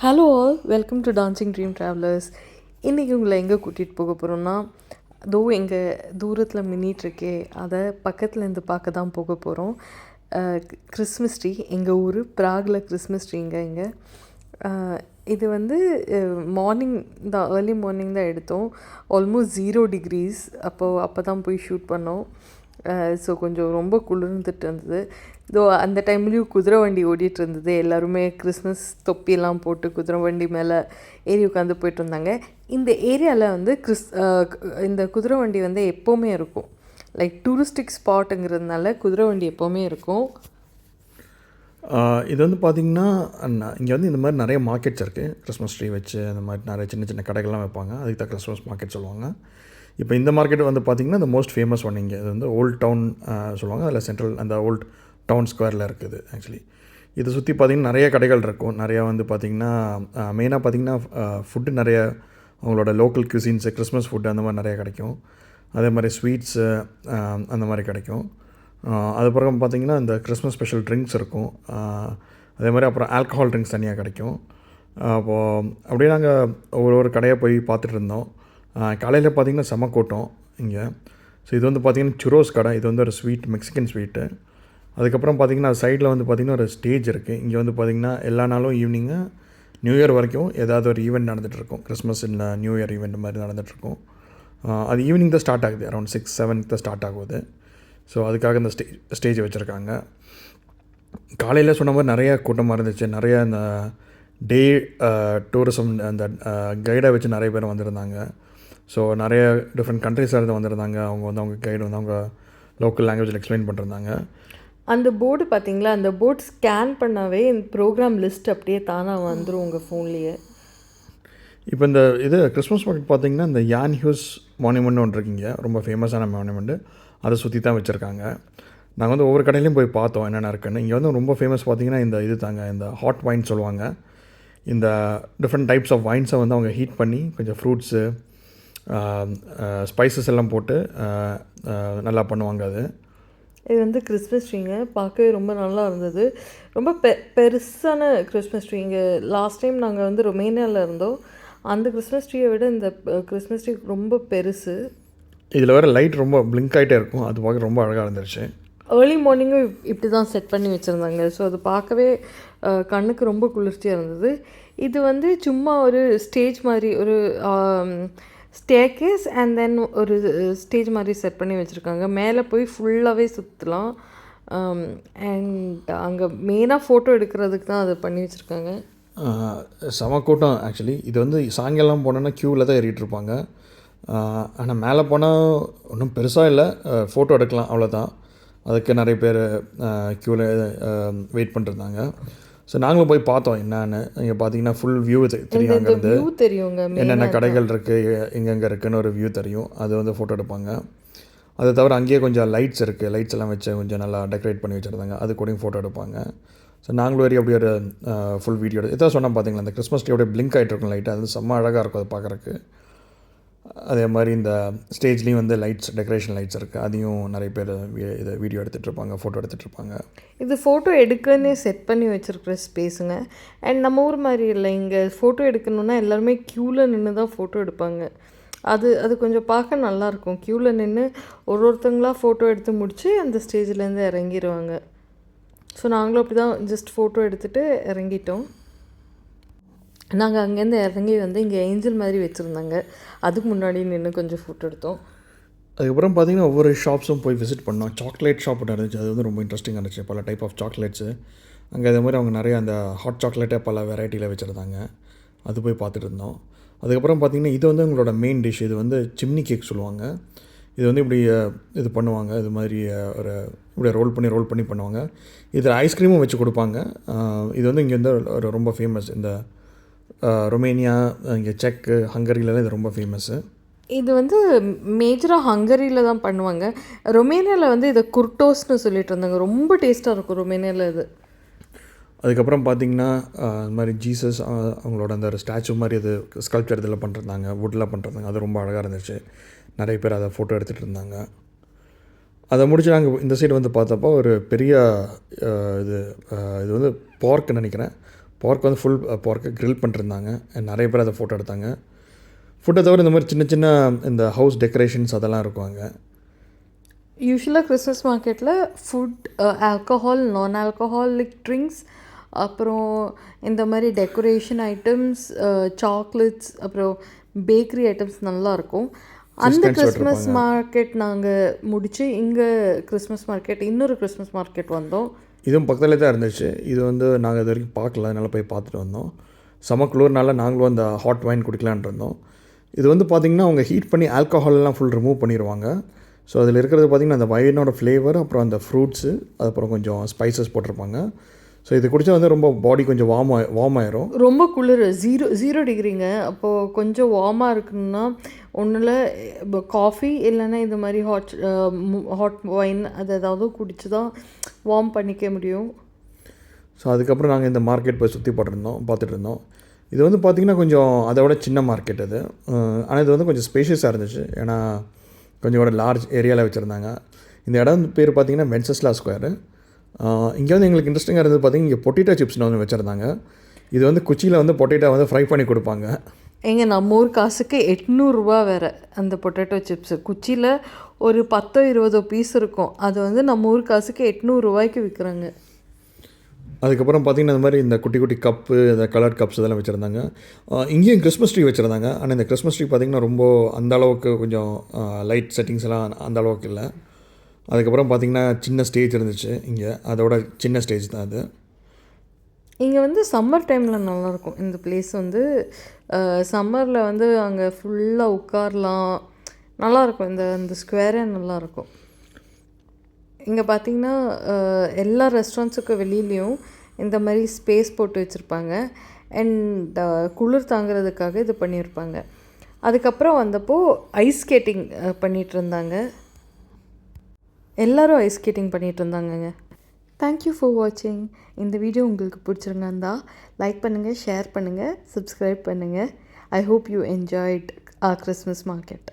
Hello all, welcome to dancing dream travellers. இன்றைக்கி உங்களை எங்கே கூட்டிகிட்டு போக போகிறோன்னா, எங்கள் தூரத்தில் மின்னிகிட்ருக்கே அதை பக்கத்துலேருந்து பார்க்க தான் போக போகிறோம். கிறிஸ்மஸ் ட்ரீ, எங்கள் ஊர் ப்ராகில் கிறிஸ்மஸ் ட்ரீங்க இங்கே. இது வந்து மார்னிங் தான், ஏர்லி மார்னிங் தான் எடுத்தோம். ஆல்மோஸ்ட் 0 degrees அப்போ தான் போய் ஷூட் பண்ணோம். ஸோ கொஞ்சம் ரொம்ப குளிர்ந்துட்டு இருந்தது. அந்த டைம்லேயும் குதிரை வண்டி ஓடிட்டு இருந்தது. எல்லாருமே கிறிஸ்மஸ் தொப்பியெல்லாம் போட்டு குதிரை வண்டி மேலே ஏறி உட்காந்து போயிட்டு இருந்தாங்க. இந்த ஏரியாவில் வந்து இந்த குதிரை வண்டி வந்து எப்போவுமே இருக்கும். லைக் டூரிஸ்டிக் ஸ்பாட்டுங்கிறதுனால குதிரை வண்டி எப்போவுமே இருக்கும். இது வந்து பார்த்திங்கன்னா, இங்கே வந்து இந்த மாதிரி நிறைய மார்க்கெட்ஸ் இருக்குது. கிறிஸ்மஸ் ட்ரீ வச்சு அந்த மாதிரி நிறைய சின்ன சின்ன கடைகள்லாம் வைப்பாங்க. அதுக்கு தான் கிறிஸ்மஸ் மார்க்கெட் சொல்லுவாங்க. இப்போ இந்த மார்க்கெட் வந்து பார்த்திங்கன்னா இந்த மோஸ்ட் ஃபேமஸ் ஒன் இங்கே. இது வந்து ஓல்ட் டவுன் சொல்லுவாங்க. அதில் சென்ட்ரல் அந்த ஓல்ட் டவுன் ஸ்கொயரில் இருக்குது. ஆக்சுவலி இதை சுற்றி பார்த்திங்கன்னா நிறைய கடைகள் இருக்கும். நிறையா வந்து பார்த்திங்கன்னா மெயினாக பார்த்திங்கன்னா ஃபுட்டு நிறைய அவங்களோட லோக்கல் cuisines, கிறிஸ்மஸ் ஃபுட்டு அந்த மாதிரி நிறையா கிடைக்கும். அதே மாதிரி ஸ்வீட்ஸு அந்த மாதிரி கிடைக்கும். அதுக்கப்புறம் பார்த்திங்கன்னா இந்த கிறிஸ்மஸ் ஸ்பெஷல் ட்ரிங்க்ஸ் இருக்கும். அதே மாதிரி அப்புறம் ஆல்கஹால் ட்ரிங்க்ஸ் தனியாக கிடைக்கும். அப்போது அப்படியே நாங்கள் ஒரு கடையாக போய் பார்த்துட்டு இருந்தோம். காலையில் பார்த்திங்கன்னா செம கூட்டம் இங்கே. ஸோ இது வந்து பார்த்திங்கன்னா சுரோஸ் கடை. இது வந்து ஒரு ஸ்வீட், மெக்சிகன் ஸ்வீட்டு. அதுக்கப்புறம் பார்த்திங்கன்னா சைடில் வந்து பார்த்திங்கன்னா ஒரு ஸ்டேஜ் இருக்குது. இங்கே வந்து பார்த்திங்கன்னா எல்லா நாளும் ஈவினிங்கு நியூ இயர் வரைக்கும் ஏதாவது ஒரு ஈவெண்ட் நடந்துகிட்ருக்கும். கிறிஸ்மஸ் இல்லை நியூ இயர் ஈவெண்ட் மாதிரி நடந்துகிட்ருக்கும். அது ஈவினிங் தான் ஸ்டார்ட் ஆகுது. அரௌண்ட் 6-7 தான் ஸ்டார்ட் ஆகுது. ஸோ அதுக்காக இந்த ஸ்டேஜ் வச்சுருக்காங்க. காலையில் சொன்ன மாதிரி நிறையா கூட்டமாக இருந்துச்சு. நிறையா இந்த டே டூரிசம் அந்த கைடை வச்சு நிறைய பேர் வந்திருந்தாங்க. ஸோ நிறைய டிஃப்ரெண்ட் கண்ட்ரிஸில் வந்திருந்தாங்க. அவங்க வந்து அவங்க கைடு வந்து அவங்க லோக்கல் லாங்குவேஜில் எக்ஸ்பிளைன் பண்ணிருந்தாங்க. அந்த போர்டு பார்த்திங்களா, அந்த போர்டு ஸ்கேன் பண்ணாவே இந்த ப்ரோக்ராம் லிஸ்ட் அப்படியே தானாக வந்துடும் உங்கள் ஃபோன்லேயே. இப்போ இந்த கிறிஸ்மஸ் மார்க்கெட் பார்த்திங்கன்னா இந்த யான் ஹியூஸ் மானுமெண்ட் ஒன்று இருக்குங்க. ரொம்ப ஃபேமஸான மானுமெண்ட்டு. அதை சுற்றி தான் வச்சுருக்காங்க. நாங்கள் வந்து ஒவ்வொரு கடையிலையும் போய் பார்த்தோம் என்னென்ன இருக்குன்னு. இங்கே வந்து ரொம்ப ஃபேமஸ் பார்த்திங்கன்னா இந்த ஹாட் வைன் சொல்லுவாங்க. இந்த டிஃப்ரெண்ட் டைப்ஸ் ஆஃப் வைன்ஸை வந்து அவங்க ஹீட் பண்ணி கொஞ்சம் ஃப்ரூட்ஸு, ஸ்பைசஸ் எல்லாம் போட்டு நல்லா பண்ணுவாங்க. இது வந்து கிறிஸ்மஸ் ட்ரீங்க, பார்க்கவே ரொம்ப நல்லா இருந்தது. ரொம்ப பெருசான கிறிஸ்மஸ் ட்ரீங்க. லாஸ்ட் டைம் நாங்கள் வந்து ரொமேனியாவில் இருந்தோம். அந்த கிறிஸ்மஸ் ட்ரீயை விட இந்த கிறிஸ்மஸ் ட்ரீ ரொம்ப பெருசு. இதில் வேறு லைட் ரொம்ப பிளிங்க் ஆகிட்டே இருக்கும். அது பார்க்க ரொம்ப அழகாக இருந்துச்சு. ஏர்லி மார்னிங்கும் இப்படி தான் செட் பண்ணி வச்சுருந்தாங்க. ஸோ அது பார்க்கவே கண்ணுக்கு ரொம்ப குளிர்ச்சியாக இருந்தது. இது வந்து சும்மா ஒரு ஸ்டேஜ் மாதிரி, ஒரு ஸ்டேர்கேஸ் அண்ட் தென் ஒரு ஸ்டேஜ் மாதிரி செட் பண்ணி வச்சுருக்காங்க. மேலே போய் ஃபுல்லாகவே சுற்றலாம். அண்ட் அங்கே மெயினாக ஃபோட்டோ எடுக்கிறதுக்கு தான் அதை பண்ணி வச்சுருக்காங்க. செம கூட்டம் ஆக்சுவலி. இது வந்து சாயங்காலம் போனோன்னா க்யூவில் தான் ஏறிட்டு இருப்பாங்க. ஆனால் மேலே போனால் ஒன்றும் பெருசாக இல்லை, ஃபோட்டோ எடுக்கலாம் அவ்வளோதான். அதுக்கு நிறைய பேர் க்யூவில் வெயிட் பண்ணிருந்தாங்க. ஸோ நாங்களும் போய் பார்த்தோம் என்னன்னு. இங்கே பார்த்தீங்கன்னா ஃபுல் வியூ தெரியும். அங்கேருந்து தெரியுங்க என்னென்ன கடைகள் இருக்குது, எங்கெங்கே இருக்குதுன்னு ஒரு வியூ தெரியும். அது வந்து ஃபோட்டோ எடுப்பாங்க. அதை தவிர அங்கேயே கொஞ்சம் லைட்ஸ் இருக்குது. லைட்ஸ் எல்லாம் வச்சு கொஞ்சம் நல்லா டெக்கரேட் பண்ணி வச்சுருந்தாங்க. அது கூடயும் ஃபோட்டோ எடுப்பாங்க. ஸோ நாங்களும் வரையும் அப்படி ஒரு ஃபுல் வீடியோ எதாவது சொன்னால் பார்த்தீங்களா, அந்த கிறிஸ்மஸ் ட்ரீ அப்படியே பிளிங்க் ஆகிட்டு இருக்கும் லைட்டு. அது செம்ம அழகாக இருக்கும் அது பார்க்குறக்கு. அதே மாதிரி இந்த ஸ்டேஜ்லேயும் வந்து லைட்ஸ், டெக்கரேஷன் லைட்ஸ் இருக்குது. அதையும் நிறைய பேர் இதை வீடியோ எடுத்துகிட்ருப்பாங்க, ஃபோட்டோ எடுத்துகிட்ருப்பாங்க. இது ஃபோட்டோ எடுக்கன்னே செட் பண்ணி வச்சுருக்கிற ஸ்பேஸுங்க. அண்ட் நம்ம ஊர் மாதிரி இல்லை, இங்கே ஃபோட்டோ எடுக்கணுன்னா எல்லாருமே க்யூவில் நின்று தான் ஃபோட்டோ எடுப்பாங்க. அது கொஞ்சம் பார்க்க நல்லாயிருக்கும். க்யூவில் நின்று ஒருத்தங்களாக ஃபோட்டோ எடுத்து முடித்து அந்த ஸ்டேஜ்லேருந்து இறங்கிடுவாங்க. ஸோ நாங்களும் அப்படி தான் ஜஸ்ட் ஃபோட்டோ எடுத்துகிட்டு இறங்கிட்டோம். நாங்கள் அங்கேருந்து இறங்கி வந்து இங்கே ஏஞ்சல் மாதிரி வச்சுருந்தாங்க. அதுக்கு முன்னாடி நின்று கொஞ்சம் ஃபோட்டோ எடுத்தோம். அதுக்கப்புறம் பார்த்திங்கன்னா ஒவ்வொரு ஷாப்ஸும் போய் விசிட் பண்ணோம். சாக்லேட் ஷாப் ஒன்று இருந்துச்சு. அது வந்து ரொம்ப இன்ட்ரெஸ்டிங்காக இருந்துச்சு. பல டைப் ஆஃப் சாக்லேட்ஸு அங்கே. அதே மாதிரி அவங்க நிறைய அந்த ஹாட் சாக்லேட்டே பல வெரைட்டியில் வச்சுருந்தாங்க. அது போய் பார்த்துட்டு இருந்தோம். அதுக்கப்புறம் பார்த்திங்கன்னா இது வந்து உங்களோட மெயின் டிஷ். இது வந்து சிம்னி கேக் சொல்லுவாங்க. இது வந்து இப்படி இது பண்ணுவாங்க. இது மாதிரி இப்படி ரோல் பண்ணி பண்ணுவாங்க. இதில் ஐஸ்கிரீமும் வச்சு கொடுப்பாங்க. இது வந்து இங்கே வந்து ரொம்ப ஃபேமஸ். இந்த ரொமேனியா, இங்கே செக்கு, ஹங்கரியிலலாம் இது ரொம்ப ஃபேமஸ்ஸு. இது வந்து மேஜராக ஹங்கரியில் தான் பண்ணுவாங்க. ரொமேனியாவில் வந்து இதை குர்டோஸ்னு சொல்லிட்டு இருந்தாங்க. ரொம்ப டேஸ்ட்டாக இருக்கும் ரொமேனியாவில் இது. அதுக்கப்புறம் பார்த்திங்கன்னா இந்த மாதிரி ஜீசஸ் அவங்களோட அந்த ஒரு ஸ்டாச்சு மாதிரி இது ஸ்கல்ப்சர் இதில் பண்ணிருந்தாங்க, வுட்டில் பண்ணிருந்தாங்க. அது ரொம்ப அழகாக இருந்துச்சு. நிறைய பேர் அதை ஃபோட்டோ எடுத்துகிட்டு இருந்தாங்க. அதை முடிச்சு நாங்கள் இந்த சைடு வந்து பார்த்தப்போ ஒரு பெரிய இது வந்து பார்க்குன்னு நினைக்கிறேன். பார்க் வந்து ஃபுல் பார்க்கை க்ரில் பண்ணிருந்தாங்க. நிறைய பேர் அதை ஃபோட்டோ எடுத்தாங்க. ஃபுட்டை தவிர இந்த மாதிரி சின்ன சின்ன இந்த ஹவுஸ் டெக்கரேஷன்ஸ் அதெல்லாம் இருக்கும் அங்கே. யூஸ்வலாக கிறிஸ்மஸ் மார்க்கெட்டில் ஃபுட், ஆல்கஹால், நான் ஆல்கஹாலிக் ட்ரிங்க்ஸ், அப்புறம் இந்த மாதிரி டெக்கரேஷன் ஐட்டம்ஸ், சாக்லேட்ஸ், அப்புறம் பேக்கரி ஐட்டம்ஸ் நல்லாயிருக்கும். அந்த கிறிஸ்மஸ் மார்க்கெட் நாங்கள் முடித்து இங்கே கிறிஸ்மஸ் மார்க்கெட், இன்னொரு கிறிஸ்மஸ் மார்க்கெட் வந்தோம். இதுவும் பக்கத்துலேயே தான் இருந்துச்சு. இது வந்து நாங்கள் இது வரைக்கும் பார்க்கல, அதனால் போய் பார்த்துட்டு வந்தோம். செம குளிர்னால நாங்களும் அந்த ஹாட் வைன் குடிக்கலான் இருந்தோம். இது வந்து பார்த்திங்கன்னா அவங்க ஹீட் பண்ணி ஆல்கஹாலெலாம் ஃபுல் ரிமூவ் பண்ணிடுவாங்க. ஸோ அதில் இருக்கிறது பார்த்திங்கன்னா அந்த வைனோட ஃப்ளேவர், அப்புறம் அந்த ஃப்ரூட்ஸு, அதுக்கப்புறம் கொஞ்சம் ஸ்பைசஸ் போட்டிருப்பாங்க. ஸோ இது குடித்தா வந்து ரொம்ப பாடி கொஞ்சம் வார்ம் ஆயிரும். ரொம்ப குளிர், 0 டிகிரிங்க. அப்போது கொஞ்சம் வார்மாக இருக்குன்னா ஒன்றில் காஃபி இல்லைன்னா இது மாதிரி ஹாட் வைன் அது ஏதாவது குடிச்சு தான் வார்ம் பண்ணிக்க முடியும். ஸோ அதுக்கப்புறம் நாங்கள் இந்த மார்க்கெட் போய் சுற்றி பார்த்துட்டு இருந்தோம். இது வந்து பார்த்திங்கன்னா கொஞ்சம் அதை விட சின்ன மார்க்கெட் அது. ஆனால் இது வந்து கொஞ்சம் ஸ்பேஷியஸாக இருந்துச்சு. ஏன்னா கொஞ்சம் கூட லார்ஜ் ஏரியாவில் வச்சுருந்தாங்க. இந்த இடம் பேர் பார்த்திங்கன்னா வென்சஸ்லா ஸ்கொயரு. இங்கே வந்து எங்களுக்கு இன்ட்ரெஸ்டிங்காக இருந்தது பார்த்திங்கன்னா இங்கே பொட்டேட்டோ சிப்ஸ்னு வந்து வச்சுருந்தாங்க. இது வந்து குச்சியில் வந்து பொட்டேட்டோ வந்து ஃப்ரை பண்ணி கொடுப்பாங்க. நம்ம ஊர் காசுக்கு 800 ரூபா வேறு அந்த பொட்டேட்டோ சிப்ஸு. குச்சியில் ஒரு 10-20 பீஸ் இருக்கும். அது வந்து நம்ம ஊர் காசுக்கு 800 ரூபாய்க்கு விற்கிறாங்க. அதுக்கப்புறம் பார்த்திங்கன்னா இந்த மாதிரி இந்த குட்டி குட்டி கப்பு, இந்த கலர்ட் கப்ஸ் இதெல்லாம் வச்சுருந்தாங்க. இங்கேயும் கிறிஸ்மஸ் ட்ரீ வச்சுருந்தாங்க. ஆனால் இந்த கிறிஸ்மஸ் ட்ரீ பார்த்திங்கன்னா ரொம்ப அந்த அளவுக்கு கொஞ்சம் லைட் செட்டிங்ஸ் எல்லாம் அந்த அளவுக்கு இல்லை. அதுக்கப்புறம் பார்த்திங்கன்னா சின்ன ஸ்டேஜ் இருந்துச்சு இங்கே, அதோட சின்ன ஸ்டேஜ் தான் அது. இங்கே வந்து சம்மர் டைமில் நல்லாயிருக்கும் இந்த பிளேஸ். வந்து சம்மரில் வந்து அங்கே ஃபுல்லாக உட்காரலாம், நல்லாயிருக்கும். இந்த ஸ்கொயரே நல்லாயிருக்கும். இங்கே பார்த்திங்கன்னா எல்லா ரெஸ்டாரண்ட்ஸுக்கு வெளியிலையும் இந்த மாதிரி ஸ்பேஸ் போட்டு வச்சுருப்பாங்க. அண்ட் குளிர் தாங்கிறதுக்காக இது பண்ணியிருப்பாங்க. அதுக்கப்புறம் வந்தப்போ ஐஸ் ஸ்கேட்டிங் பண்ணிகிட்டு இருந்தாங்க. எல்லோரும் ஐஸ் ஸ்கேட்டிங் பண்ணிகிட்டு இருந்தாங்கங்க. தேங்க்யூ ஃபார் வாட்சிங். இந்த வீடியோ உங்களுக்கு பிடிச்சிருந்தா லைக் பண்ணுங்கள், ஷேர் பண்ணுங்கள், சப்ஸ்கிரைப் பண்ணுங்கள். I hope you enjoyed our Christmas market.